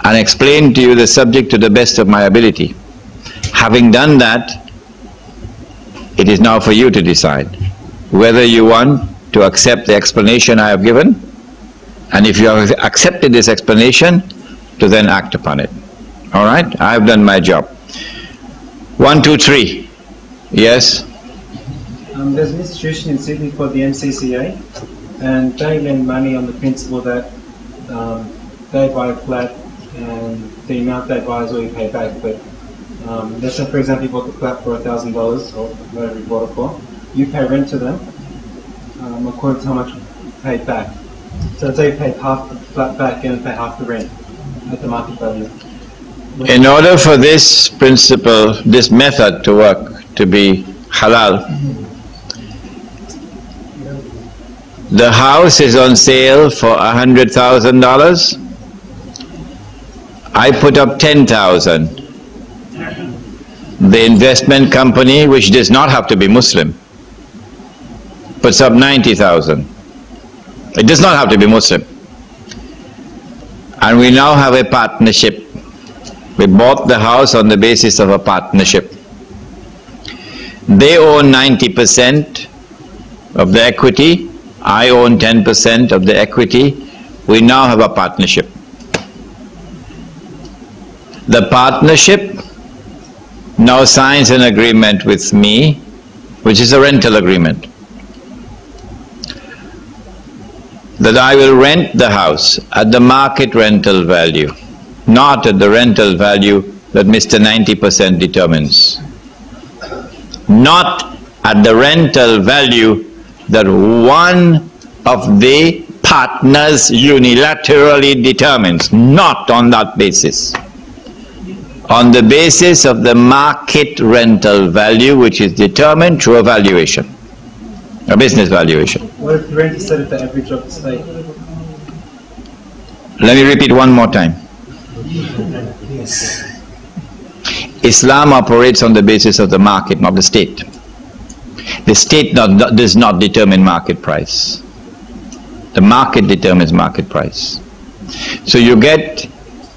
and explain to you the subject to the best of my ability. Having done that, it is now for you to decide whether you want to accept the explanation I have given, and if you have accepted this explanation, to then act upon it. All right? I have done my job. 1, 2, 3. Yes? There's an institution in Sydney called the MCCA, and they lend money on the principle that they buy a flat and the amount they buy is all you pay back. But let's say, for example, you bought the flat for $1,000 or whatever you bought it for. You pay rent to them according to how much you paid back. So let's say you paid half the flat back and pay half the rent at the market value. In order for this principle, this method to work, to be halal, the house is on sale for $100,000. I put up 10,000. The investment company, which does not have to be Muslim, puts up 90,000. It does not have to be Muslim. And we now have a partnership. We bought the house on the basis of a partnership. They own 90% of the equity. I own 10% of the equity. We now have a partnership. The partnership now signs an agreement with me, which is a rental agreement, that I will rent the house at the market rental value, not at the rental value that Mr. 90% determines. Not at the rental value that one of the partners unilaterally determines. Not on that basis. On the basis of the market rental value, which is determined through a valuation, a business valuation. What if the rent is set at the average of the state? Let me repeat one more time. Yes. Islam operates on the basis of the market, not the state. The state does not determine market price. The market determines market price. So you get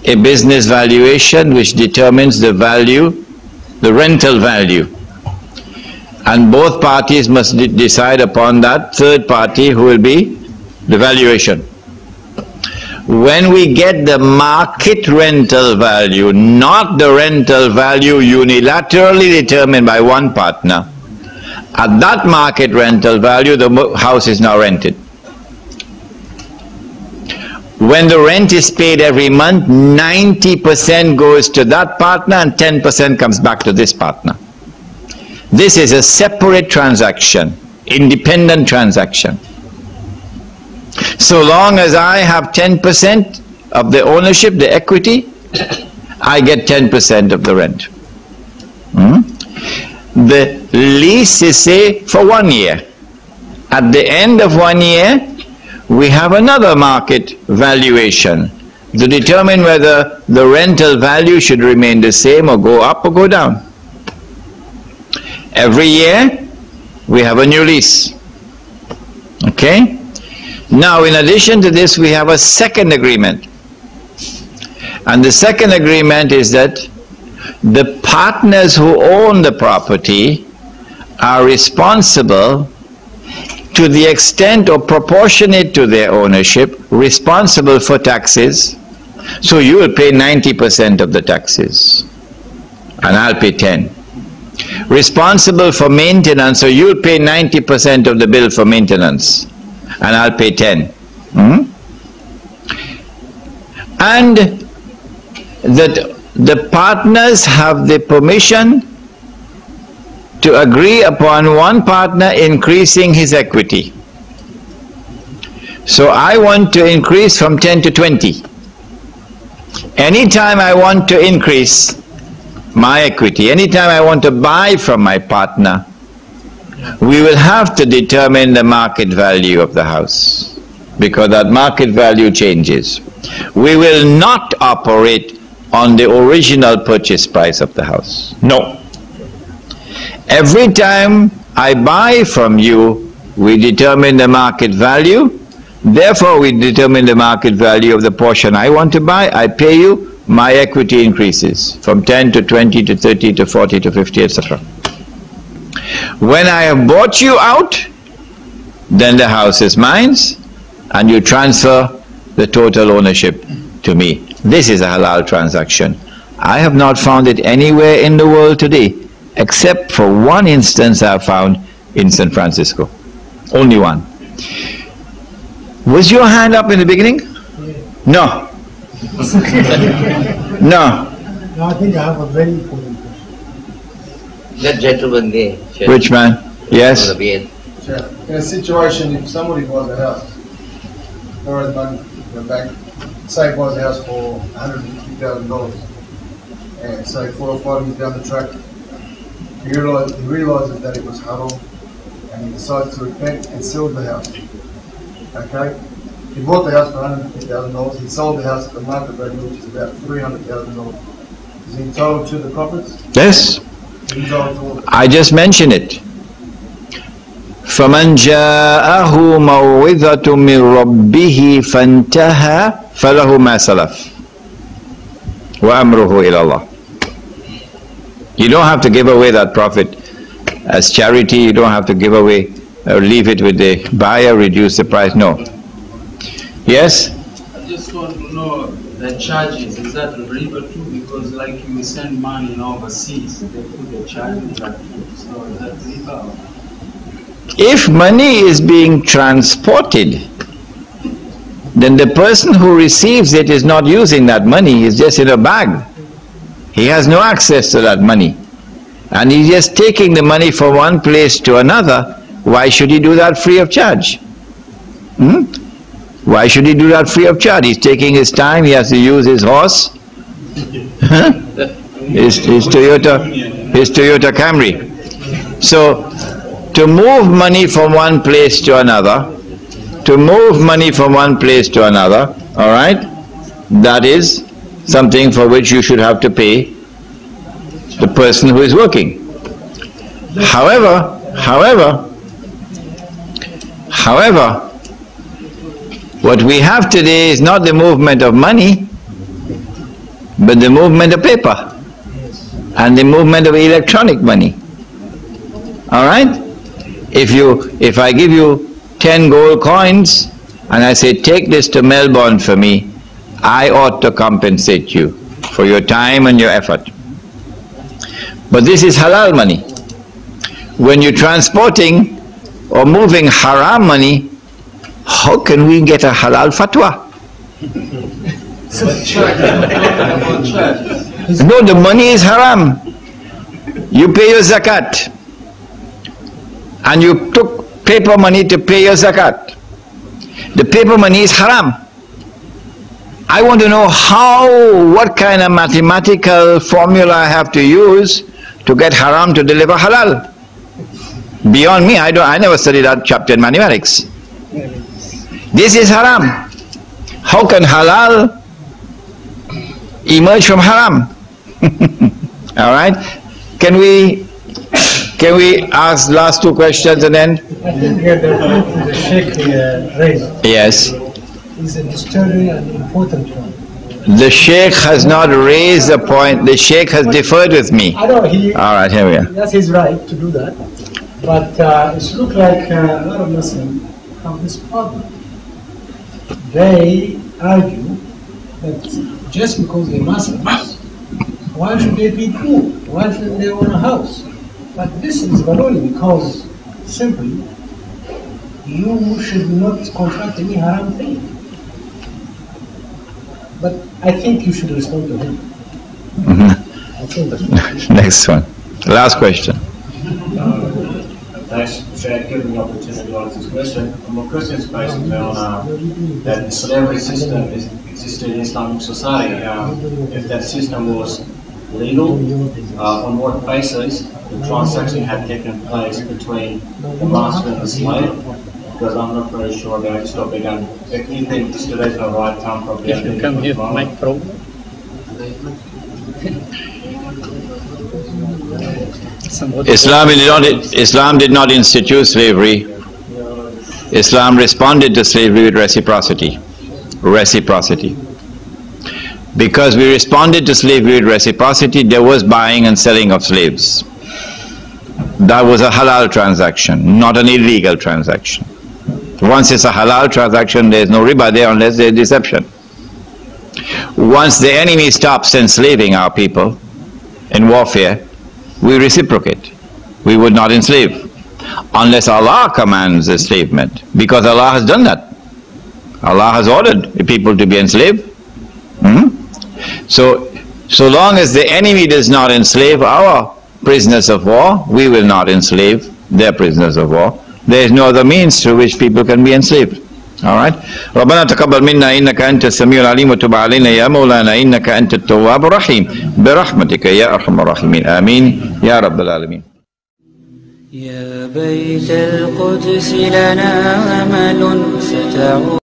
a business valuation which determines the value, the rental value. And both parties must decide upon that third party who will be the valuation. When we get the market rental value, not the rental value unilaterally determined by one partner, at that market rental value, the house is now rented. When the rent is paid every month, 90% goes to that partner and 10% comes back to this partner. This is a separate transaction, independent transaction. So long as I have 10% of the ownership, the equity, I get 10% of the rent. The lease is, say, for 1 year. At the end of 1 year, we have another market valuation to determine whether the rental value should remain the same or go up or go down. Every year, we have a new lease. Okay? Now, in addition to this, we have a second agreement. And the second agreement is that the partners who own the property are responsible to the extent or proportionate to their ownership, responsible for taxes. So you will pay 90% of the taxes, and I'll pay 10. Responsible for maintenance, so you'll pay 90% of the bill for maintenance, and I'll pay 10. And that the partners have the permission to agree upon one partner increasing his equity. So I want to increase from 10 to 20. Anytime I want to increase my equity, anytime I want to buy from my partner, we will have to determine the market value of the house, because that market value changes. We will not operate on the original purchase price of the house. No. Every time I buy from you, we determine the market value. Therefore, we determine the market value of the portion I want to buy. I pay you. my equity increases from 10 to 20 to 30 to 40 to 50, etc. When I have bought you out, then the house is mine, and you transfer the total ownership to me. This is a halal transaction. I have not found it anywhere in the world today, except for one instance I have found in San Francisco. Only one. Was your hand up in the beginning? No. No. No, I think I have a very important question. That gentleman there. Which man? Yes. In a situation, if somebody buys a house, borrows money from the bank, say buys a house for $150,000, and say 4 or 5 years down the track, he realises that it was haram, and he decides to repent and sell the house. Okay? He bought the house for $150,000, he sold the house at the market value, which is about $300,000. Is he entitled to the profits? Yes. He's entitled to all the I just mentioned it. فَمَنْ جَاءَهُ مَوْعِظَةٌ مِّن رَبِّهِ فَانْتَهَى فَلَهُ مَا سَلَفَ وَأَمْرُهُ إِلَى اللَّهِ. You don't have to give away that profit as charity. You don't have to give away or leave it with the buyer, reduce the price. No. Yes? I just want to know the charges. Is that riba too? Because like you send money overseas, they put the charges that too. So is that riba? If money is being transported, then the person who receives it is not using that money, it's just in a bag. He has no access to that money. And he's just taking the money from one place to another. Why should he do that free of charge? Why should he do that free of charge? He's taking his time, he has to use his horse, his Toyota Camry. So, to move money from one place to another, all right, that is something for which you should have to pay the person who is working. However, what we have today is not the movement of money, but the movement of paper and the movement of electronic money. All right? If I give you 10 gold coins and I say, take this to Melbourne for me, I ought to compensate you for your time and your effort. But this is halal money. When you're transporting or moving haram money, how can we get a halal fatwa? No, the money is haram. You pay your zakat. And you took paper money to pay your zakat. The paper money is haram. I want to know what kind of mathematical formula I have to use to get haram to deliver halal. Beyond me, I never studied that chapter in mathematics. This is haram. How can halal emerge from haram? All right? Can we ask last two questions and then? I think the Sheikh raised Yes. is a disturbing and important one. The Sheikh has not raised the point. The Sheikh has deferred with me. I know he. All right, here we are. That's his right to do that. But it looks like a lot of Muslims have this problem. They argue that just because they're Muslims, why should they be poor? Why should they own a house? But this is only because simply you should not contract any haram thing. But I think you should respond to him. I think that's right. Next one. Last question. Thanks, Sheikh, giving me the opportunity to answer this question. My question is basically on that the slavery system existed in Islamic society. If that system was legal, on what basis the transaction had taken place between the master and the slave? Because I'm not very sure about this topic, and if you think this today is the right time, probably. If you come here, make problem. Islam did not institute slavery. Islam responded to slavery with reciprocity. Because we responded to slavery with reciprocity, there was buying and selling of slaves. That was a halal transaction, not an illegal transaction. Once it's a halal transaction, there is no riba there unless there is deception. Once the enemy stops enslaving our people in warfare, we reciprocate. We would not enslave unless Allah commands enslavement, because Allah has done that. Allah has ordered the people to be enslaved. So long as the enemy does not enslave our prisoners of war, we will not enslave their prisoners of war. There is no other means through which people can be enslaved. Alright? رَبَّنَا تَقَبَّلْ مِنَّا إِنَّكَ أَنْتَ السَّمِيعُ الْعَلِيمُ وَتُبْ عَلَيْنَا يَا مَوْلَانَا إِنَّكَ أَنْتَ التَّوَّابُ الرَّحِيمُ بِرَحْمَتِكَ يَا أَرْحَمَ الرَّاحِمِينَ آمين يا رب العالمين. يا بيت القدس لنا أمل ستعود